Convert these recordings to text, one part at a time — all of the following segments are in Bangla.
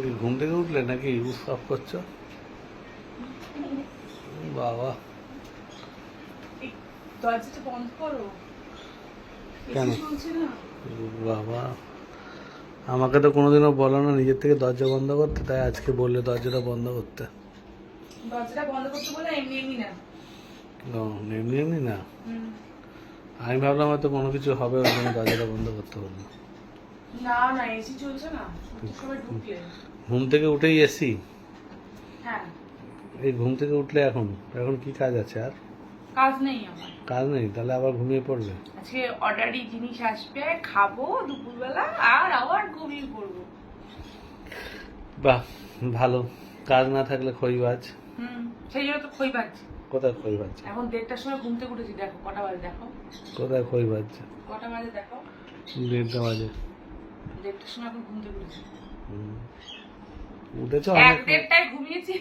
কি ঘুম থেকে উঠলে নাকি উফ অফ করছো? বাবা দরজাটা বন্ধ করো। কেন? এসি চলছে না। বাবা আমাকে তো কোনোদিনও বলো না নিজের থেকে দরজা বন্ধ করতে, তাই আজকে বললে দরজাটা বন্ধ করতে। দরজাটা বন্ধ করতে বলে এমনি এমনি না। ও, এমনি এমনি না। হুম। আমি ভাবলাম হয়তো কোনো কিছু হবে ওই জন্য দরজাটা বন্ধ করতে বললো। না না, এসি চলছে না। ছুটির সময় ঢুকলে। ঘুম থেকে উঠেই এসি? হ্যাঁ। এই ঘুম থেকে উঠলে এখন এখন কি কাজ আছে আর? কাজ নেই আমার। কাজ নেই? তাহলে আবার ঘুমিয়ে পড়বে? আজকে অর্ডারি জিনিস আসবে, খাবো দুপুরবেলা আর আবার ঘুমিয়ে পড়বো। বাহ, ভালো। কাজ না থাকলে খইবাজ। সেই জন্য তো খই বাজছে। কোথায় খই বাজছে? এখন 1:30টার সময় ঘুম থেকে উঠেছি, দেখো কটা বাজে, দেখো কোথায় খই বাজছে? কটা বাজে দেখো। 1:30 বাজে। 1:30টার সময় এখন ঘুম থেকে উঠেছি। উঠেছ? 1:30টায় ঘুমিয়েছি।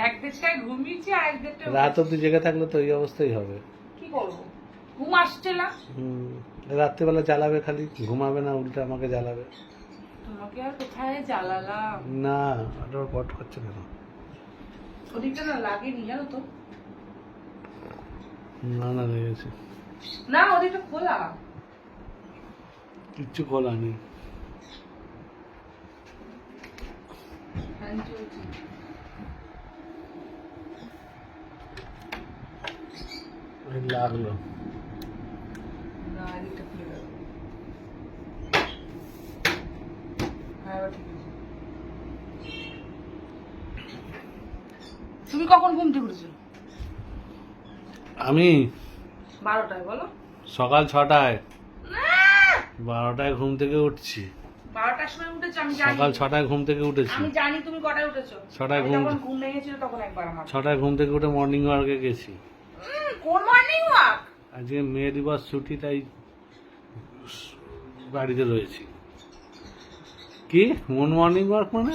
1:30টায় ঘুমিয়েছি আর 1:30টায় রাত অব্দি জেগে থাকলে তো এই অবস্থাই হবে। কি করবো, ঘুম আসছে না। রাত্রিবেলা জ্বালাবে, খালি ঘুমাবে না, উল্টে আমাকে জ্বালাবে। তোমাকে আর কোথায় জ্বালালাম। না, ওটা পট হচ্ছে কেন? ওদিকটা না লাগেনি জানো তো। না না, লেগেছে। না, ওদিকটা খোলা। কিচ্ছু খোলা নেই। ফ্যান চলছে। এই লাগলো। না, এদিকটা খুলে গেল। হ্যাঁ, এবার ঠিক আছে। তুমি কখন ঘুম থেকে উঠেছো? আমি 12টায় বলো। সকাল 6টায়। 12টায় ঘুম থেকে উঠছি। 12টার সময় উঠেছো, আমি জানি। সকাল 6টায় ঘুম থেকে উঠেছি। আমি জানি তুমি কটায় উঠেছো। 6টায় আমি ঘুম। যখন ঘুম ভেঙেছিল তখন একবার আমার। 6টায় ঘুম থেকে উঠে মর্নিং ওয়ার্কে গেছি। কোন মর্নিং ওয়াক? আজকে মে দিবস ছুটি, তাই বাড়িতে রয়েছি। কি মর্নিং ওয়ার্ক মানে?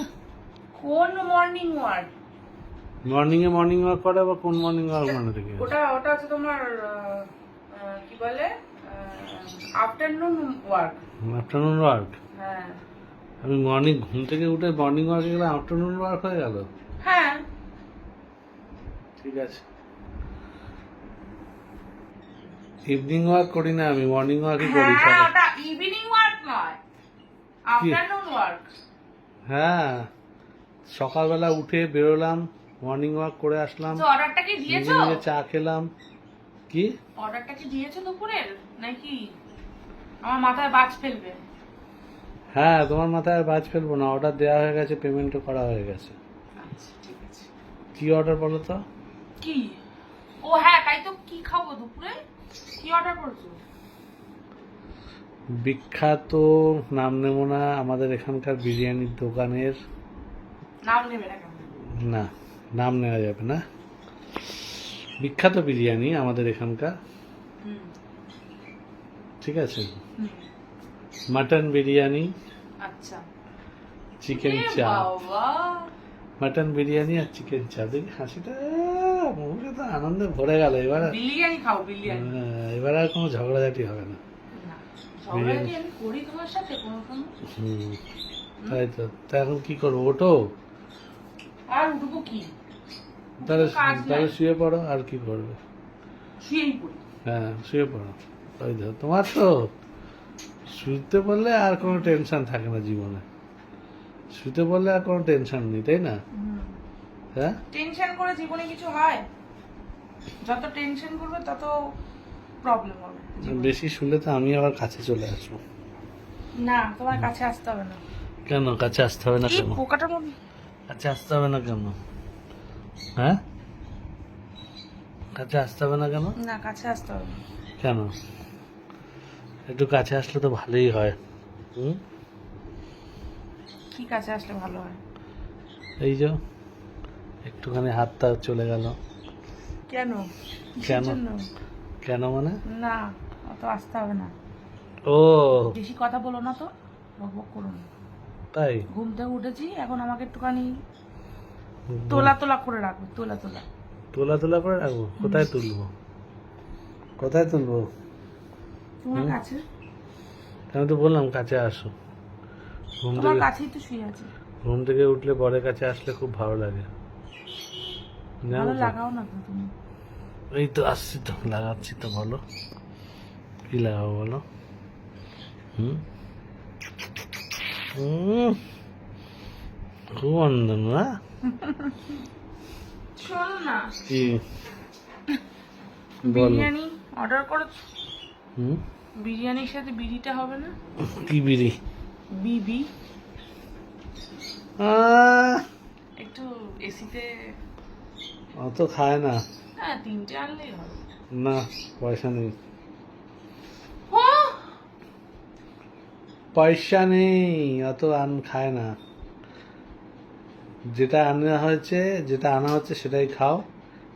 কোন মর্নিং ওয়াক? মর্নিং ওয়ার্ক করে, আবার কোন মর্নিং ওয়ার্ক মানে দেখি? ওটা ওটা হচ্ছে তোমার কি বলে, আফটারনুন ওয়ার্ক। Afternoon work? হ্যাঁ। আমি ঘুম থেকে উঠে মর্নিং ওয়ার্কে গেলে আফটারনুন ওয়ার্ক হয়ে গেল? হ্যাঁ। ঠিক আছে। ইভিনিং ওয়ার্ক করি না, আমি মর্নিং ওয়ার্কই করি। হ্যাঁ, ওটা ইভিনিং ওয়ার্ক নয়, আফটারনুন ওয়ার্ক। হ্যাঁ, সকালবেলা উঠে বেরোলাম, মর্নিং ওয়াক করে আসলাম, তো অর্ডারটা কি দিয়েছো? নিজে চা খেলাম। কি অর্ডারটা কি দিয়েছো দুপুরের নাকি? আমার মাথায় বাজ ফেলবে। হ্যাঁ, তোমার মাথায় আর বাজ ফেলবো না, অর্ডার দেওয়া হয়ে গেছে, পেমেন্টও করা হয়ে গেছে। আচ্ছা ঠিক আছে। কি অর্ডার বলো তো? কি? ও হ্যাঁ, তাই তো। কি খাবো দুপুরে? কি অর্ডার করছো? বিখ্যাত, নাম নেব না, আমাদের এখানকার বিরিয়ানির দোকানের। নাম নেবে না কেন? না, নাম নেওয়া যাবে না। বিখ্যাত বিরিয়ানি আমাদের এখানকার, হুম। ঠিক আছে? হুম। মাটন বিরিয়ানি, আচ্ছা। চিকেন এ চাপ। বাবা। মাটন বিরিয়ানি আর চিকেন চাপ। দেখি হাসিটা মুখে তো আনন্দে ভরে গেল। এবার বিরিয়ানি খাও, বিরিয়ানি। এবার আর কোনো ঝগড়াঝাটি হবে না। না, ঝগড়াঝাটি আমি করি তোমার সাথে কোনো সময়? তাই তো। তা এখন কি করবো, ওঠো। আর উঠবো কি? তাহলে কাজ নাই। তাহলে শুয়ে পড়ো, আর কি করবে? শুয়েই পড়ি। হ্যাঁ, শুয়ে পড়ো। ওই তো তোমার তো শুতে পড়লে আর কোনো টেনশন থাকে না জীবনে। শুতে পড়লে আর কোনো টেনশন নেই, তাই না? হ্যাঁ, টেনশন করে জীবনে কিছু হয়? যত টেনশন করবে তত প্রবলেম হবে জীবনে। বেশি শুলে তো আমি আবার কাছে চলে আসবো। না, তোমার কাছে আসতে হবে না। কেন কাছে আসতে হবে না? এই কেন পোকাটার মধ্যে। কাছে আসতে হবে না কেন? হ্যাঁ, কাছে আসতে হবে না কেন? না, কাছে আসতে হবে না। কেন? একটু কাছে আসলে তো ভালোই হয়। কি কাছে আসলে ভালো হয়? এই যে একটুখানি হাতটা চলে গেল। কেন? কেন? কিসের জন্য? কেন মানে? না, অত আসতে হবে না। ও বেশি কথা বলো না তো, বকবক করো না। তাই? ঘুম থেকে উঠেছি, এখন আমাকে একটুখানি তোলা তোলা করে রাখো। তোলা তোলা। তোলা তোলা করে রাখবো? কোথায় তুলবো? কোথায় তুলবো? তোমার কাছে। আমি তো বললাম কাছে আসো। ঘুম তোমার থেকে কাছেই তো শুয়ে আছে। ঘুম থেকে উঠলে বরের কাছে আসলে খুব ভালো লাগে, জানো ভালো তো? লাগাও না তো তুমি। এই তো আসছি তো, লাগাচ্ছি তো, বলো কি লাগাবো বলো? হুম হুম, খুব আনন্দ না? শোনো না, কি বলো? বিরিয়ানি অর্ডার করেছো? হুম, বিরিয়ানির সাথে বিড়িটা হবে না? কি বিড়ি? বিবি আহ, একটু এসিতে। অত খায় না। হ্যাঁ, 3টে আনলেই হবে। না, পয়সা নেই, ও, পয়সা নেই, অত খায় না। যেটা আনা হচ্ছে সেটাই খাও,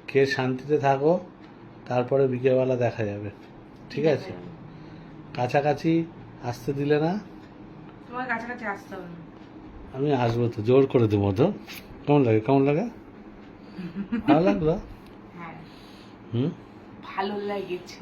খেয়ে শান্তিতে থাকো, তারপরে বিকেলবেলা দেখা যাবে, ঠিক আছে? কাছাকাছি আসতে দিলে না, তোমার কাছাকাছি আসতে হবে না। আমি আসবো তো, জোর করে দেবো তো। কেমন লাগে, কেমন লাগে? ভালো লাগলো? হ্যাঁ, হুম, ভালো লাগেছে।